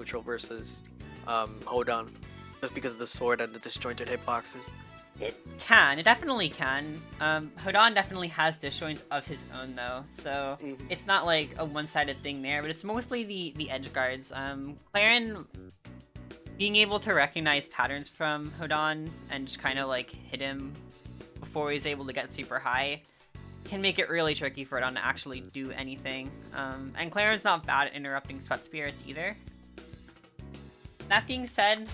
neutral versus Hodan, just because of the sword and the disjointed hitboxes. It can. It definitely can. Hodan definitely has disjoints of his own though, so it's not like a one-sided thing there. But it's mostly the edge guards. Clairen being able to recognize patterns from Hodan and just kind of like hit him before he's able to get super high can make it really tricky for Hodan to actually do anything. And Clairen's not bad at interrupting Sweat Spirits either. That being said,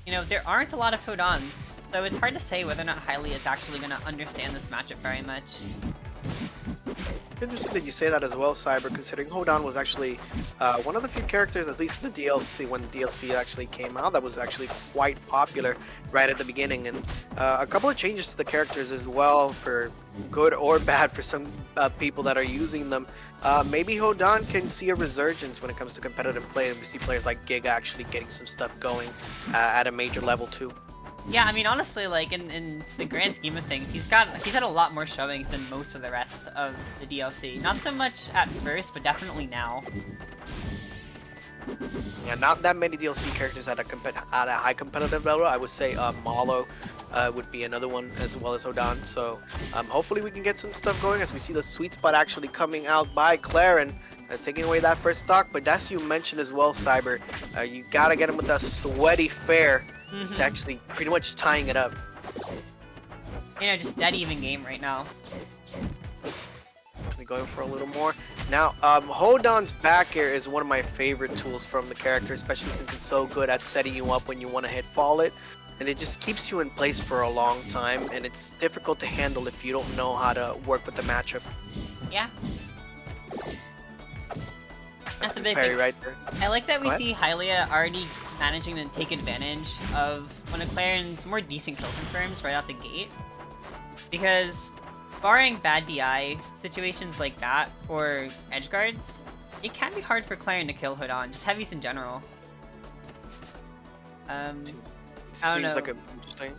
you know, there aren't a lot of Hodans, so it's hard to say whether or not Hylia is actually going to understand this matchup very much. Interesting that you say that as well, Cyber, considering Hodan was actually one of the few characters, at least in the DLC, when the DLC actually came out, that was actually quite popular right at the beginning. And a couple of changes to the characters as well, for good or bad for some people that are using them. Maybe Hodan can see a resurgence when it comes to competitive play, and we see players like Giga actually getting some stuff going at a major level too. Yeah, I mean, honestly, like, in the grand scheme of things, he's had a lot more shovings than most of the rest of the DLC. Not so much at first, but definitely now. Yeah, not that many DLC characters at a high competitive level. I would say Malo would be another one, as well as Hodan. So hopefully we can get some stuff going as we see the sweet spot actually coming out by Clairen, taking away that first stock. But as you mentioned as well, Cyber, you gotta get him with that sweaty fair. He's actually pretty much tying it up. You know, just dead even game right now. Going for a little more. Now, Hodan's back air is one of my favorite tools from the character, especially since it's so good at setting you up when you want to hit fall it. And it just keeps you in place for a long time, and it's difficult to handle if you don't know how to work with the matchup. Yeah. That's a big parry thing. Right there. I like that we see Hylia already managing to take advantage of one of Clairen's more decent kill confirms right out the gate. Because barring bad DI situations like that, or edge guards, it can be hard for Clairen to kill Hodan, just heavies in general. Seems like an interesting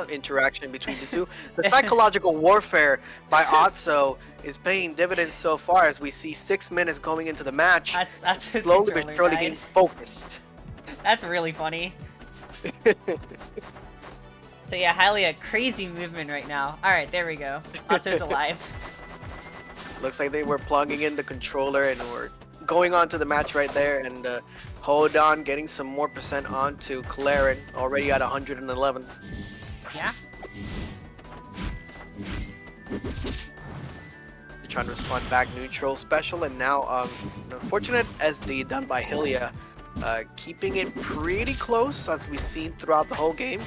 interaction between the two. The psychological warfare by Otzo is paying dividends so far, as we see 6 minutes going into the match. That's slowly but surely getting focused. That's really funny. So yeah, Hylia, crazy movement right now. Alright, there we go. Otzo's alive. Looks like they were plugging in the controller and we're going on to the match right there, and Hodan getting some more percent onto Clairen, already at 111. Yeah. They're trying to respond back neutral special, and now unfortunate SD done by Hylia, keeping it pretty close as we've seen throughout the whole game.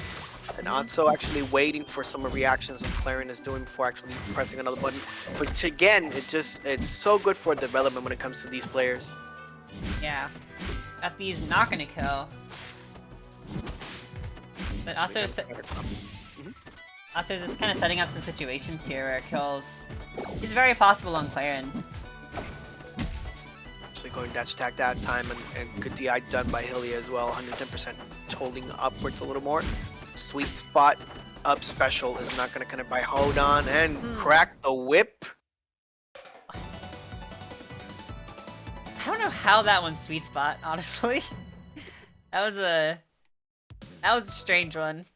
And Otzo actually waiting for some reactions that Clairen is doing before actually pressing another button. But again, it's so good for development when it comes to these players. Yeah. FB's not gonna kill. But Otzo's just kind of setting up some situations here where kills is very possible on Clairen. Actually going dash attack that time, and good DI done by Hylia as well. 110% holding upwards a little more. Sweet spot up special is not going to connect by Hodan, and crack the whip. I don't know how that one's sweet spot, honestly. that was a strange one.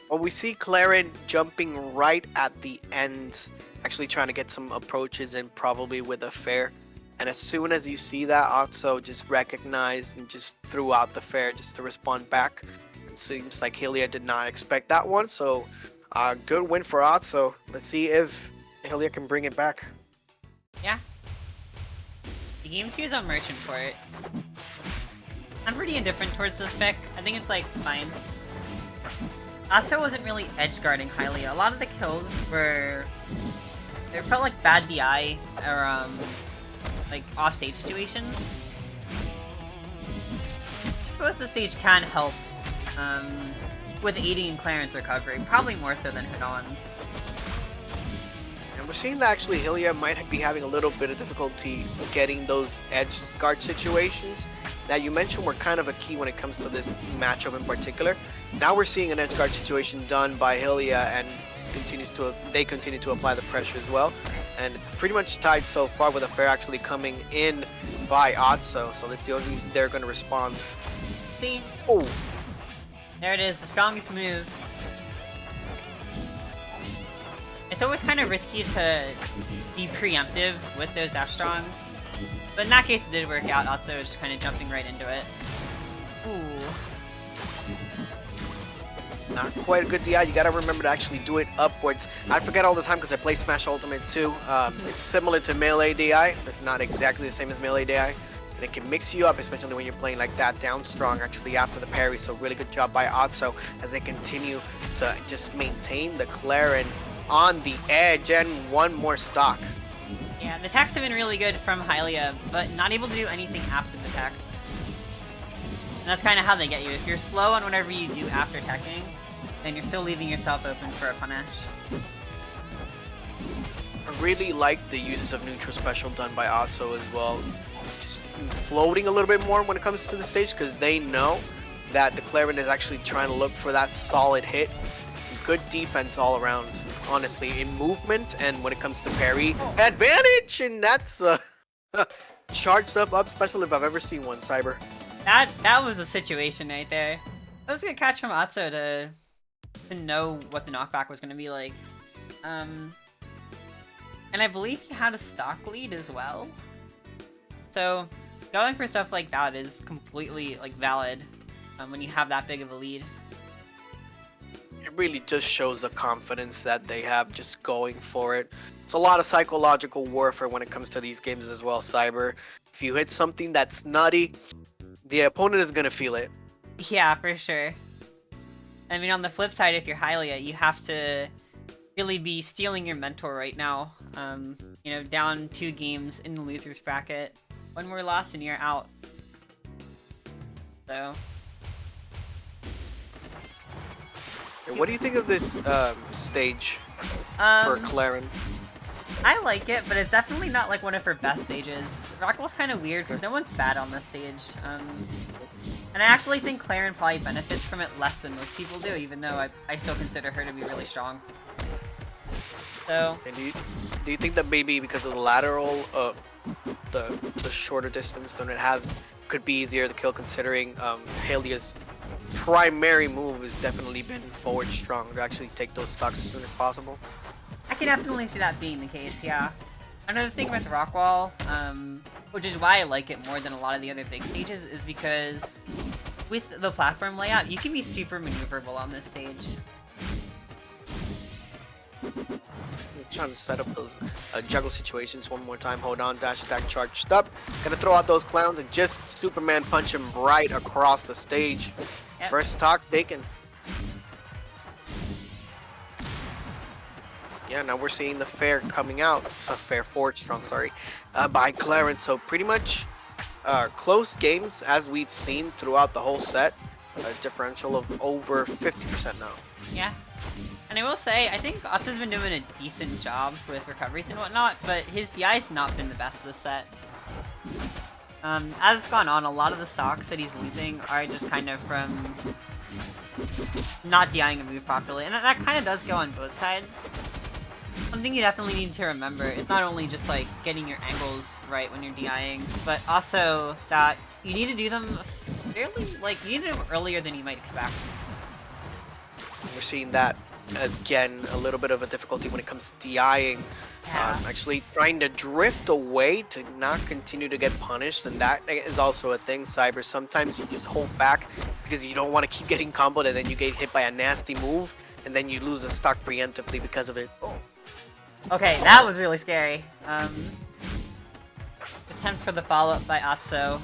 Well, we see Clairen jumping right at the end, actually trying to get some approaches in, probably with a fair. And as soon as you see that, Otzo just recognized and just threw out the fair just to respond back. Seems like Hylia did not expect that one, so good win for Otzo. Let's see if Hylia can bring it back. Yeah. The game 2 is on Merchant for it. I'm pretty indifferent towards this pick. I think it's like fine. Otzo wasn't really edge guarding Hylia. A lot of the kills they felt like bad DI or like off stage situations. I suppose the stage can help with aiding in Clairen's recovery, probably more so than Hodan's. And we're seeing that actually Hylia might be having a little bit of difficulty getting those edge guard situations that you mentioned were kind of a key when it comes to this matchup in particular. Now we're seeing an edge guard situation done by Hylia, and they continue to apply the pressure as well. And it's pretty much tied so far, with a fair actually coming in by Otzo, so let's see how they're gonna respond. See? Oh, There it is, the strongest move. It's always kind of risky to be preemptive with those F-Strongs. But in that case, it did work out. Otzo just kind of jumping right into it. Ooh. not quite a good DI. You gotta remember to actually do it upwards. I forget all the time because I play Smash Ultimate too. It's similar to melee DI, if not exactly the same as melee DI. And it can mix you up, especially when you're playing like that down strong actually after the parry. So really good job by Otzo as they continue to just maintain the Clairen on the edge and one more stock. Yeah, the attacks have been really good from Hylia, but not able to do anything after the attacks. And that's kind of how they get you. If you're slow on whatever you do after attacking, then you're still leaving yourself open for a punish. I really like the uses of neutral special done by Otzo as well. Just floating a little bit more when it comes to the stage because they know that the Clairen is actually trying to look for that solid hit. Good defense all around, honestly, in movement and when it comes to parry advantage, and that's a charged up special if I've ever seen one. Cyber. That was a situation right there. That was a good catch from Otzo to know what the knockback was going to be like. And I believe he had a stock lead as well. So going for stuff like that is completely like valid when you have that big of a lead. It really just shows the confidence that they have just going for it. It's a lot of psychological warfare when it comes to these games as well, Cyber. If you hit something that's nutty, the opponent is going to feel it. Yeah, for sure. I mean, on the flip side, if you're Hylia, you have to really be stealing your mentor right now. You know, down 2 games in the loser's bracket. 1 more loss and you're out. So... What do you think of this stage for Clairen? I like it, but it's definitely not like one of her best stages. Rockwell's kind of weird because no one's bad on this stage. And I actually think Clairen probably benefits from it less than most people do, even though I still consider her to be really strong. So... And do you think that maybe because of the lateral, the shorter distance than it has, could be easier to kill considering Hylia's primary move has definitely been forward strong to actually take those stocks as soon as possible? I can definitely see that being the case, yeah. Another thing with Rockwall, which is why I like it more than a lot of the other big stages, is because with the platform layout, you can be super maneuverable on this stage. Trying to set up those juggle situations one more time. Hodan dash attack charged up. Gonna throw out those clowns and just Superman punch him right across the stage. Yep. First stock taken. Yeah, now we're seeing the fair coming out. It's not fair, forward strong, sorry, by Clairen. So pretty much close games as we've seen throughout the whole set. A differential of over 50% now. Yeah. And I will say, I think Otzo's been doing a decent job with recoveries and whatnot, but his DI's not been the best this set. As it's gone on, a lot of the stocks that he's losing are just kind of from not DIing a move properly, and that kind of does go on both sides. Something you definitely need to remember is not only just like getting your angles right when you're DIing, but also that you need to do them fairly, like, you need to do them earlier than you might expect. We're seeing that again, a little bit of a difficulty when it comes to DIing. Yeah. Actually trying to drift away to not continue to get punished, and that is also a thing, Cyber. Sometimes you just hold back because you don't want to keep getting comboed and then you get hit by a nasty move and then you lose a stock preemptively because of it. Okay, that was really scary. Attempt for the follow-up by Otzo.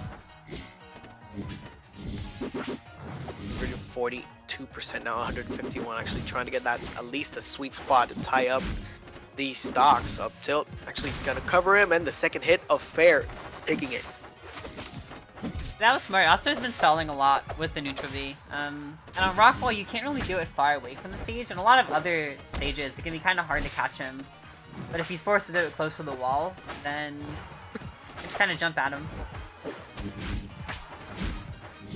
42% now, 151, actually trying to get that at least a sweet spot to tie up these stocks. Up tilt, actually gonna cover him, and the second hit of fair, taking it. That was smart. Otzo's been stalling a lot with the neutral V. And on Rockwall, you can't really do it far away from the stage. And a lot of other stages, it can be kind of hard to catch him. But if he's forced to do it close to the wall, then just kind of jump at him.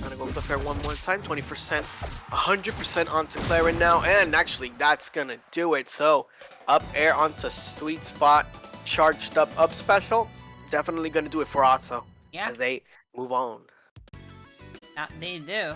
Gonna go for fair one more time, 20%, 100% onto Clairen now, and actually that's gonna do it. So up air onto sweet spot, charged up special, definitely gonna do it for Otzo. Yeah. as they move on. They do.